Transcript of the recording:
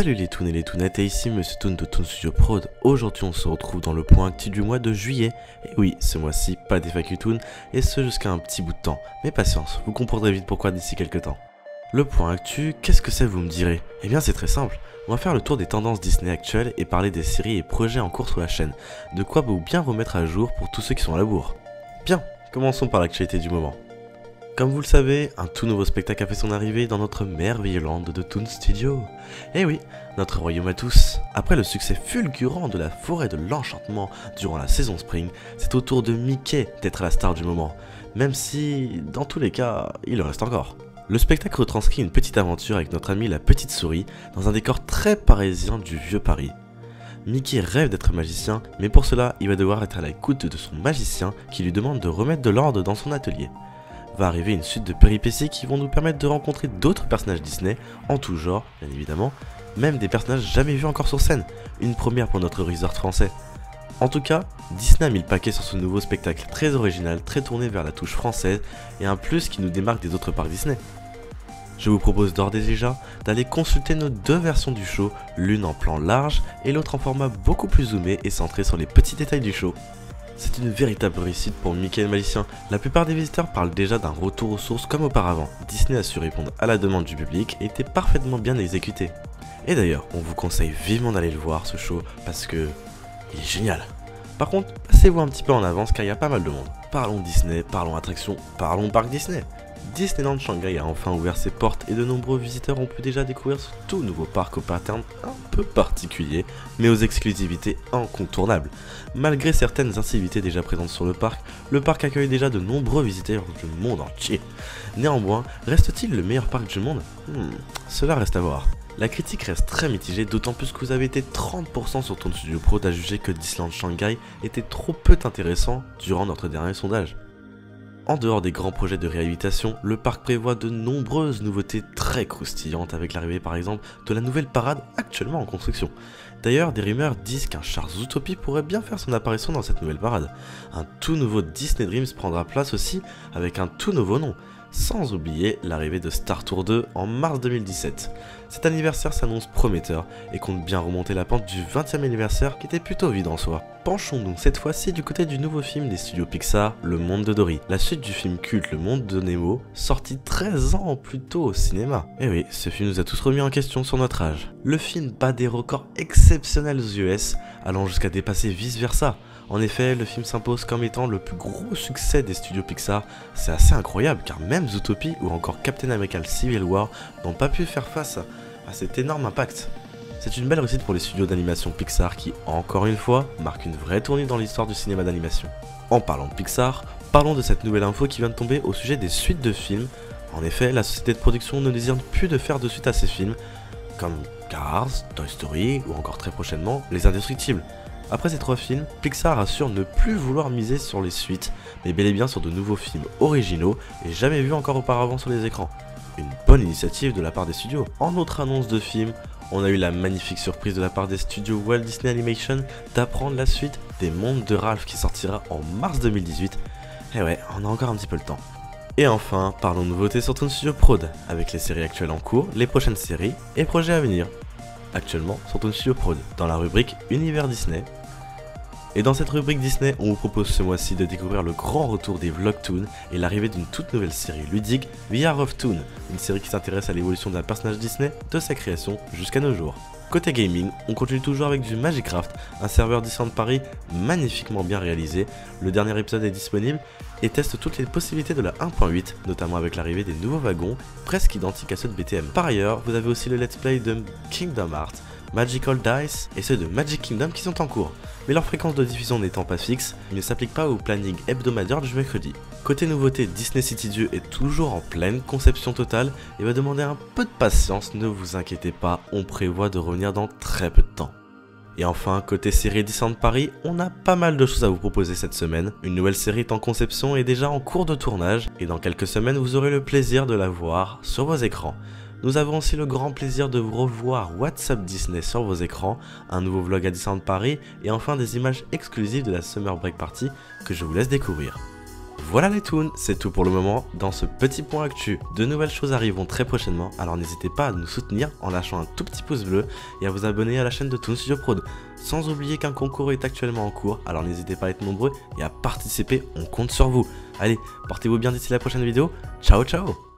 Salut les toons et les toonettes, et ici Monsieur Toon de Toon Studio Prod. Aujourd'hui on se retrouve dans le point actu du mois de juillet. Et oui, ce mois-ci, pas d'FAQ Toon, et ce jusqu'à un petit bout de temps. Mais patience, vous comprendrez vite pourquoi d'ici quelques temps. Le point actu, qu'est-ce que c'est vous me direz? Eh bien c'est très simple, on va faire le tour des tendances Disney actuelles et parler des séries et projets en cours sur la chaîne. De quoi vous bien remettre à jour pour tous ceux qui sont à la bourre. Bien, commençons par l'actualité du moment. Comme vous le savez, un tout nouveau spectacle a fait son arrivée dans notre merveilleux land de Toon Studio. Eh oui, notre royaume à tous. Après le succès fulgurant de la forêt de l'enchantement durant la saison spring, c'est au tour de Mickey d'être la star du moment, même si, dans tous les cas, il le reste encore. Le spectacle retranscrit une petite aventure avec notre ami la petite souris dans un décor très parisien du vieux Paris. Mickey rêve d'être magicien, mais pour cela, il va devoir être à l'écoute de son magicien qui lui demande de remettre de l'ordre dans son atelier. Va arriver une suite de péripéties qui vont nous permettre de rencontrer d'autres personnages Disney, en tout genre, bien évidemment, même des personnages jamais vus encore sur scène, une première pour notre resort français. En tout cas, Disney a mis le paquet sur ce nouveau spectacle très original, très tourné vers la touche française, et un plus qui nous démarque des autres parcs Disney. Je vous propose d'ores et déjà d'aller consulter nos deux versions du show, l'une en plan large et l'autre en format beaucoup plus zoomé et centré sur les petits détails du show. C'est une véritable réussite pour Mickey le magicien. La plupart des visiteurs parlent déjà d'un retour aux sources comme auparavant. Disney a su répondre à la demande du public et était parfaitement bien exécuté. Et d'ailleurs, on vous conseille vivement d'aller le voir ce show parce que il est génial. Par contre, passez-vous un petit peu en avance car il y a pas mal de monde. Parlons Disney, parlons attractions, parlons parc Disney. Disneyland Shanghai a enfin ouvert ses portes et de nombreux visiteurs ont pu déjà découvrir ce tout nouveau parc au pattern un peu particulier, mais aux exclusivités incontournables. Malgré certaines incivilités déjà présentes sur le parc accueille déjà de nombreux visiteurs du monde entier. Néanmoins, reste-t-il le meilleur parc du monde? Cela reste à voir. La critique reste très mitigée, d'autant plus que vous avez été 30% sur Toon Studio Prod à juger que Disneyland Shanghai était trop peu intéressant durant notre dernier sondage. En dehors des grands projets de réhabilitation, le parc prévoit de nombreuses nouveautés très croustillantes avec l'arrivée par exemple de la nouvelle parade actuellement en construction. D'ailleurs, des rumeurs disent qu'un char Zootopia pourrait bien faire son apparition dans cette nouvelle parade. Un tout nouveau Disney Dreams prendra place aussi avec un tout nouveau nom, sans oublier l'arrivée de Star Tour 2 en mars 2017. Cet anniversaire s'annonce prometteur et compte bien remonter la pente du 20e anniversaire qui était plutôt vide en soi. Penchons-nous cette fois-ci du côté du nouveau film des studios Pixar, Le Monde de Dory, la suite du film culte Le Monde de Nemo, sorti 13 ans plus tôt au cinéma. Et oui, ce film nous a tous remis en question sur notre âge. Le film bat des records exceptionnels aux US, allant jusqu'à dépasser Vice Versa. En effet, le film s'impose comme étant le plus gros succès des studios Pixar. C'est assez incroyable car même Zootopia ou encore Captain America Civil War n'ont pas pu faire face à cet énorme impact. C'est une belle réussite pour les studios d'animation Pixar qui, encore une fois, marquent une vraie tournée dans l'histoire du cinéma d'animation. En parlant de Pixar, parlons de cette nouvelle info qui vient de tomber au sujet des suites de films. En effet, la société de production ne désire plus de faire de suite à ces films, comme Cars, Toy Story ou encore très prochainement Les Indestructibles. Après ces trois films, Pixar assure ne plus vouloir miser sur les suites, mais bel et bien sur de nouveaux films originaux et jamais vus encore auparavant sur les écrans. Une bonne initiative de la part des studios. En autre annonce de film, on a eu la magnifique surprise de la part des studios Walt Disney Animation d'apprendre la suite des Mondes de Ralph qui sortira en mars 2018. Et ouais, on a encore un petit peu le temps. Et enfin, parlons nouveautés sur Toon Studio Prod, avec les séries actuelles en cours, les prochaines séries et projets à venir. Actuellement sur Toon Studio Prod, dans la rubrique Univers Disney. Et dans cette rubrique Disney, on vous propose ce mois-ci de découvrir le grand retour des Vlog Toon et l'arrivée d'une toute nouvelle série ludique, We Are of Toon, une série qui s'intéresse à l'évolution d'un personnage Disney de sa création jusqu'à nos jours. Côté gaming, on continue toujours avec du Magicraft, un serveur Disneyland Paris magnifiquement bien réalisé. Le dernier épisode est disponible et teste toutes les possibilités de la 1.8, notamment avec l'arrivée des nouveaux wagons, presque identiques à ceux de BTM. Par ailleurs, vous avez aussi le let's play de Kingdom Hearts, Magical Dice et ceux de Magic Kingdom qui sont en cours, mais leur fréquence de diffusion n'étant pas fixe, ils ne s'appliquent pas au planning hebdomadaire du mercredi. Côté nouveauté, Disney City Dieu est toujours en pleine conception totale et va demander un peu de patience, ne vous inquiétez pas, on prévoit de revenir dans très peu de temps. Et enfin, côté série Disneyland Paris, on a pas mal de choses à vous proposer cette semaine. Une nouvelle série est en conception et déjà en cours de tournage, et dans quelques semaines vous aurez le plaisir de la voir sur vos écrans. Nous avons aussi le grand plaisir de vous revoir WhatsApp Disney sur vos écrans, un nouveau vlog à Disneyland Paris et enfin des images exclusives de la Summer Break Party que je vous laisse découvrir. Voilà les toons, c'est tout pour le moment dans ce petit point actu. De nouvelles choses arriveront très prochainement, alors n'hésitez pas à nous soutenir en lâchant un tout petit pouce bleu et à vous abonner à la chaîne de Toon Studio Prod. Sans oublier qu'un concours est actuellement en cours, alors n'hésitez pas à être nombreux et à participer, on compte sur vous. Allez, portez-vous bien d'ici la prochaine vidéo, ciao ciao.